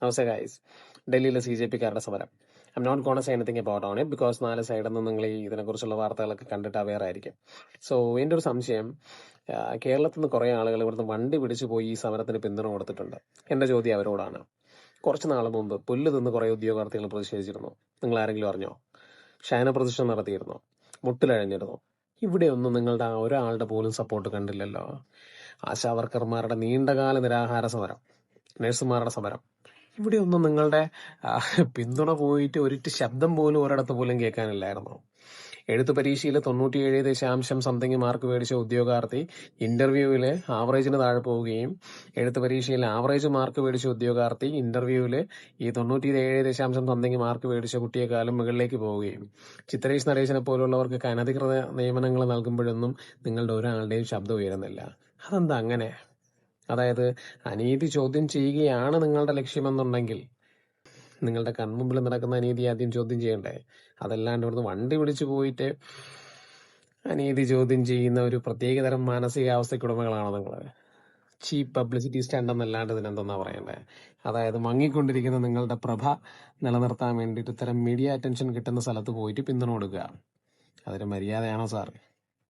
നമസ്തേ guys. ഡൽഹിയിലെ CJP-കാരുടെ സമരം. I am not gonna say anything about on it because 4 സൈഡിൽ നിന്ന് നിങ്ങൾ ഈ ഇതിനെക്കുറിച്ചുള്ള വാർത്തകളൊക്കെ കണ്ടിട്ട് അവെയർ ആയിരിക്കും. സോ എൻ്റെ ഒരു സംശയം, കേരളത്തിൽ നിന്ന് കുറേ ആളുകൾ ഇവിടുന്ന് വണ്ടി പിടിച്ചു പോയി ഈ സമരത്തിന് പിന്തുണ കൊടുത്തിട്ടുണ്ട്. എൻ്റെ ചോദ്യം അവരോടാണ്. കുറച്ച് നാൾ മുമ്പ് പുല്ല് തിന്ന് കുറേ ഉദ്യോഗാർത്ഥികൾ പ്രതിഷേധിച്ചിരുന്നു. നിങ്ങൾ ആരെങ്കിലും അറിഞ്ഞോ? ശയന പ്രതിഷ്ഠ നടത്തിയിരുന്നോ? മുട്ടിലഴഞ്ഞിരുന്നോ? ഇവിടെയൊന്നും നിങ്ങളുടെ ഒരാളുടെ പോലും സപ്പോർട്ട് കണ്ടില്ലല്ലോ. ആശാവർക്കർമാരുടെ നീണ്ടകാല നിരാഹാര സമരം, നഴ്സുമാരുടെ സമരം, ഇവിടെയൊന്നും നിങ്ങളുടെ പിന്തുണ പോയിട്ട് ഒരിറ്റ് ശബ്ദം പോലും ഒരിടത്ത് പോലും കേൾക്കാനില്ലായിരുന്നു. എഴുത്ത് പരീക്ഷയിൽ 97 മാർക്ക് മേടിച്ച ഉദ്യോഗാർത്ഥി ഇന്റർവ്യൂവിൽ ആവറേജിന് താഴെ പോവുകയും, എഴുത്ത് പരീക്ഷയിൽ ആവറേജ് മാർക്ക് മേടിച്ച ഉദ്യോഗാർത്ഥി ഇന്റർവ്യൂവിൽ ഈ 97 മാർക്ക് മേടിച്ച കുട്ടിയെക്കാളും മുകളിലേക്ക് പോവുകയും, ചിത്രേഷ് നടേശനെ പോലുള്ളവർക്ക് അനധികൃത നിയമനങ്ങൾ നൽകുമ്പോഴൊന്നും നിങ്ങളുടെ ഒരാളുടെയും ശബ്ദം ഉയരുന്നില്ല. അതെന്താ അങ്ങനെ? അതായത് അനീതി ചോദ്യം ചെയ്യുകയാണ് നിങ്ങളുടെ ലക്ഷ്യമെന്നുണ്ടെങ്കിൽ നിങ്ങളുടെ കൺമുമ്പിൽ നടക്കുന്ന അനീതി ആദ്യം ചോദ്യം ചെയ്യണ്ടേ? അതല്ലാണ്ട് ഇവിടുന്ന് വണ്ടി പിടിച്ചു പോയിട്ട് അനീതി ചോദ്യം ചെയ്യുന്ന ഒരു പ്രത്യേകതരം മാനസികാവസ്ഥയ്ക്ക് ഉടമകളാണോ നിങ്ങൾ? ചീപ്പ് പബ്ലിസിറ്റി സ്റ്റണ്ട് എന്നല്ലാണ്ട് ഇതിനെന്തെന്നാ പറയണ്ടേ? അതായത് മങ്ങിക്കൊണ്ടിരിക്കുന്ന നിങ്ങളുടെ പ്രഭ നിലനിർത്താൻ വേണ്ടിയിട്ട് ഇത്തരം മീഡിയ അറ്റൻഷൻ കിട്ടുന്ന സ്ഥലത്ത് പോയിട്ട് പിന്തുണ കൊടുക്കുക. അതൊരു മര്യാദയാണോ സാർ?